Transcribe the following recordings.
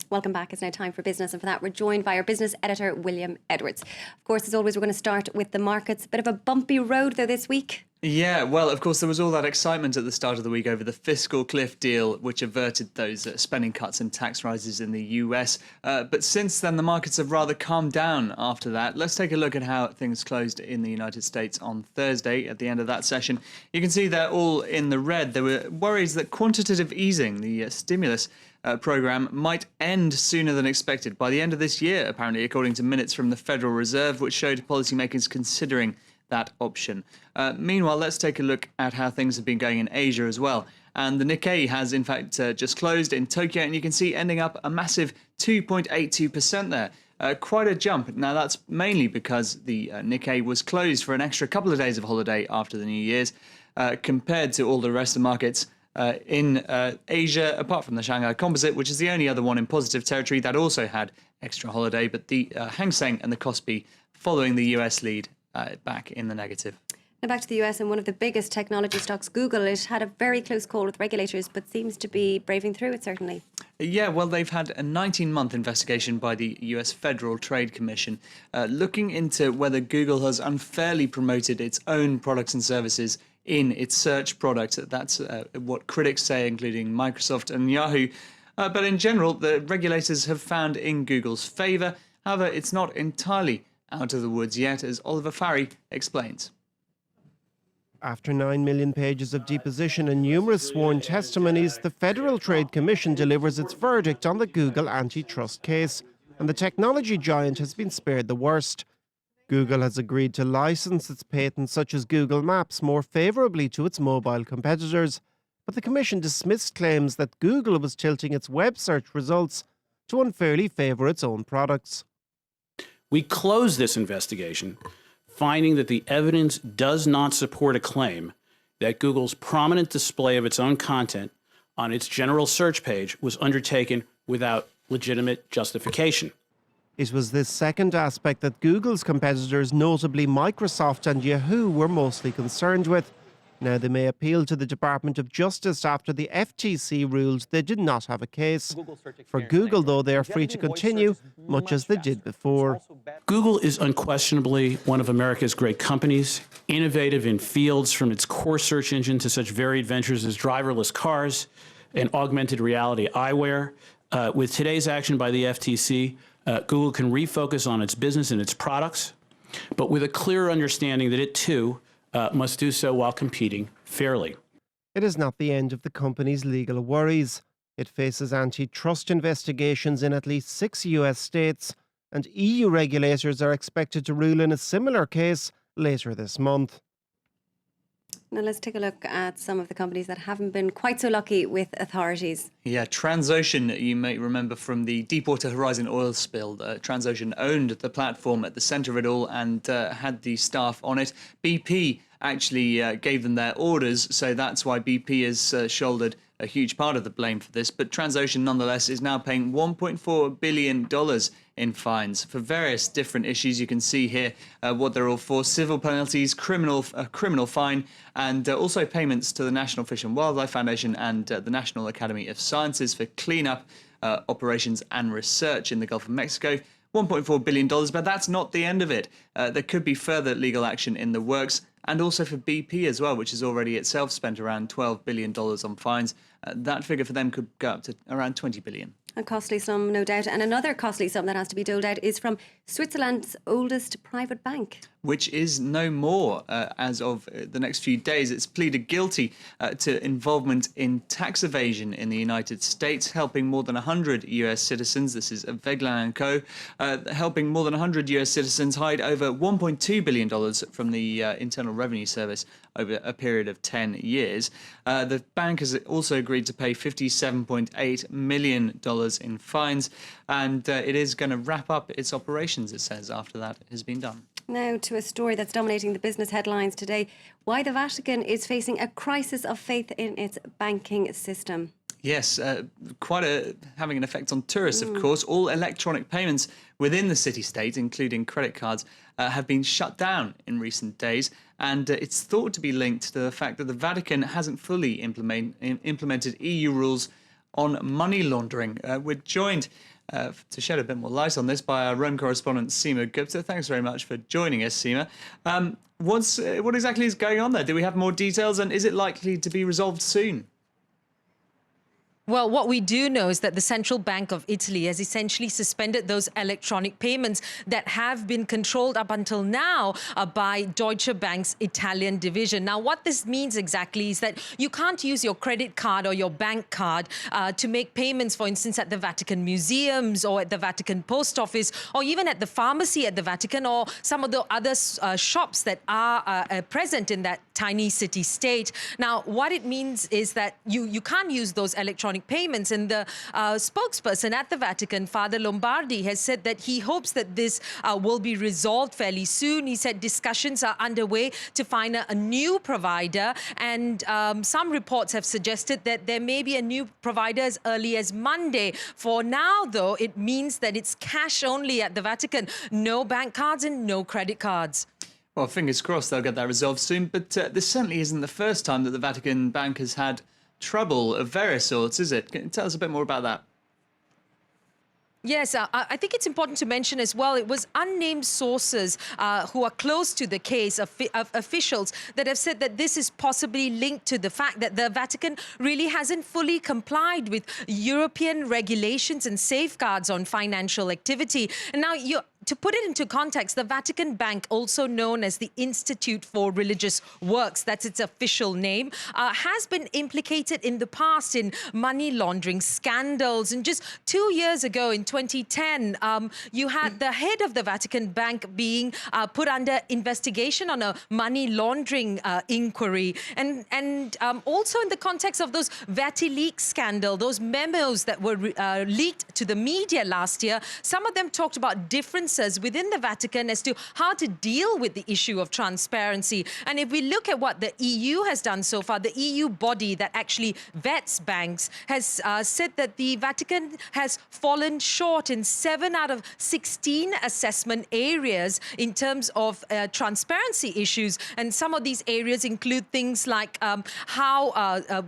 Welcome back. It's now time for business, and for that we're joined by our business editor, William Edwards. Of course, as always, we're going to start with the markets. A bit of a bumpy road though this week. Yeah, well, of course, there was all that excitement at the start of the week over the fiscal cliff deal, which averted those spending cuts and tax rises in the US. But since then, the markets have rather calmed down after that. Let's take a look at how things closed in the United States on Thursday at the end of that session. You can see they're all in the red. There were worries that quantitative easing, the stimulus program, might end sooner than expected by the end of this year, apparently, according to minutes from the Federal Reserve, which showed policymakers considering that option. Meanwhile, let's take a look at how things have been going in Asia as well. And the Nikkei has, in fact, just closed in Tokyo, and you can see ending up a massive 2.82% there. Quite a jump. Now, that's mainly because the Nikkei was closed for an extra couple of days of holiday after the New Year's, compared to all the rest of the markets in Asia, apart from the Shanghai Composite, which is the only other one in positive territory that also had extra holiday. But the Hang Seng and the Kospi, following the US lead, back in the negative. Now back to the US, and one of the biggest technology stocks, Google, it had a very close call with regulators, but seems to be braving through it, certainly. Yeah, well, they've had a 19-month investigation by the US Federal Trade Commission looking into whether Google has unfairly promoted its own products and services in its search product. That's what critics say, including Microsoft and Yahoo. But in general, the regulators have found in Google's favour. However, it's not entirely out of the woods yet, as Oliver Farry explains. After 9 million pages of deposition and numerous sworn testimonies, the Federal Trade Commission delivers its verdict on the Google antitrust case, and the technology giant has been spared the worst. Google has agreed to license its patents, such as Google Maps, more favourably to its mobile competitors, but the Commission dismissed claims that Google was tilting its web search results to unfairly favour its own products. We closed this investigation, finding that the evidence does not support a claim that Google's prominent display of its own content on its general search page was undertaken without legitimate justification. It was this second aspect that Google's competitors, notably Microsoft and Yahoo, were mostly concerned with. Now they may appeal to the Department of Justice after the FTC ruled they did not have a case. For Google, though, they are free to continue, much as they did before. Google is unquestionably one of America's great companies, innovative in fields from its core search engine to such varied ventures as driverless cars and augmented reality eyewear. With today's action by the FTC, Google can refocus on its business and its products, but with a clear understanding that it, too, must do so while competing fairly. It is not the end of the company's legal worries. It faces antitrust investigations in at least 6 US states, and EU regulators are expected to rule in a similar case later this month. Now let's take a look at some of the companies that haven't been quite so lucky with authorities. Yeah, Transocean, you may remember from the Deepwater Horizon oil spill. Transocean owned the platform at the centre of it all and had the staff on it. BP actually gave them their orders, so that's why BP has shouldered a huge part of the blame for this. But Transocean, nonetheless, is now paying $1.4 billion in fines for various different issues. You can see here what they're all for: civil penalties, criminal fine, and also payments to the National Fish and Wildlife Foundation and the National Academy of Sciences for cleanup operations and research in the Gulf of Mexico. $1.4 billion, but that's not the end of it. There could be further legal action in the works, and also for BP as well, which has already itself spent around $12 billion on fines. That figure for them could go up to around $20 billion. A costly sum, no doubt. And another costly sum that has to be doled out is from Switzerland's oldest private bank, which is no more as of the next few days. It's pleaded guilty to involvement in tax evasion in the United States, helping more than 100 US citizens. This is Veglan & Co., helping more than 100 US citizens hide over $1.2 billion from the Internal Revenue Service over a period of 10 years. The bank has also agreed to pay $57.8 million in fines, and it is going to wrap up its operations, it says, after that has been done. Now to a story that's dominating the business headlines today: why the Vatican is facing a crisis of faith in its banking system. Yes, having an effect on tourists, of course. All electronic payments within the city-state, including credit cards, have been shut down in recent days. And it's thought to be linked to the fact that the Vatican hasn't fully implemented EU rules on money laundering. We're joined to shed a bit more light on this by our Rome correspondent, Seema Gupta. Thanks very much for joining us, Seema. What exactly is going on there? Do we have more details, and is it likely to be resolved soon? Well, what we do know is that the Central Bank of Italy has essentially suspended those electronic payments that have been controlled up until now by Deutsche Bank's Italian division. Now, what this means exactly is that you can't use your credit card or your bank card to make payments, for instance, at the Vatican museums or at the Vatican post office or even at the pharmacy at the Vatican or some of the other shops that are present in that tiny city-state. Now, what it means is that you can't use those electronic payments. And the spokesperson at the Vatican, Father Lombardi, has said that he hopes that this will be resolved fairly soon. He said discussions are underway to find a new provider. And some reports have suggested that there may be a new provider as early as Monday. For now, though, it means that it's cash only at the Vatican. No bank cards and no credit cards. Well, fingers crossed they'll get that resolved soon. But this certainly isn't the first time that the Vatican Bank has had trouble of various sorts, is it? Can you tell us a bit more about that? Yes, I think it's important to mention as well, it was unnamed sources who are close to the case of officials that have said that this is possibly linked to the fact that the Vatican really hasn't fully complied with European regulations and safeguards on financial activity. And now to put it into context, the Vatican Bank, also known as the Institute for Religious Works, that's its official name, has been implicated in the past in money laundering scandals. And just 2 years ago, in 2010, you had the head of the Vatican Bank being put under investigation on a money laundering inquiry. And also in the context of those VatiLeaks scandal, those memos that were leaked to the media last year, some of them talked about differences within the Vatican as to how to deal with the issue of transparency. And if we look at what the EU has done so far, the EU body that actually vets banks has said that the Vatican has fallen short in 7 out of 16 assessment areas in terms of transparency issues. And some of these areas include things like how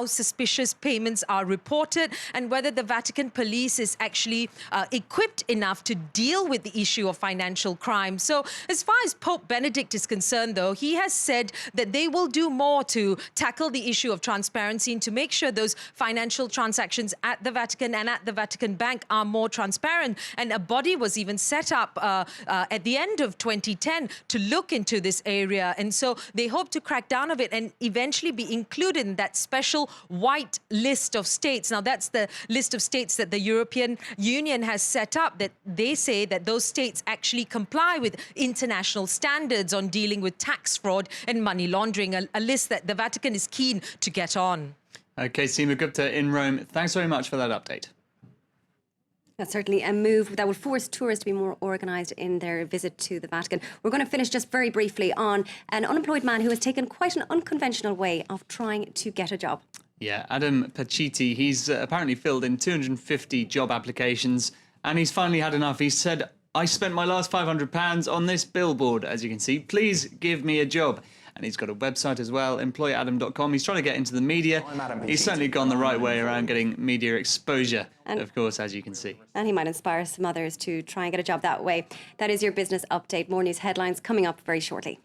suspicious payments are reported and whether the Vatican police is actually equipped enough to deal with the issue of financial crime. So as far as Pope Benedict is concerned, though, he has said that they will do more to tackle the issue of transparency and to make sure those financial transactions at the Vatican and at the Vatican Bank are more transparent. And a body was even set up at the end of 2010 to look into this area. And so they hope to crack down on it and eventually be included in that special white list of states. Now, that's the list of states that the European Union has set up, that they say that those states actually comply with international standards on dealing with tax fraud and money laundering, a list that the Vatican is keen to get on. Okay, Seema Gupta in Rome, thanks very much for that update. That's certainly a move that would force tourists to be more organised in their visit to the Vatican. We're going to finish just very briefly on an unemployed man who has taken quite an unconventional way of trying to get a job. Yeah, Adam Paciti, he's apparently filled in 250 job applications and he's finally had enough. He said, "I spent my last £500 on this billboard, as you can see. Please give me a job." And he's got a website as well, employadam.com. He's trying to get into the media. He's certainly gone the right way around getting media exposure, of course, as you can see. And he might inspire some others to try and get a job that way. That is your business update. More news headlines coming up very shortly.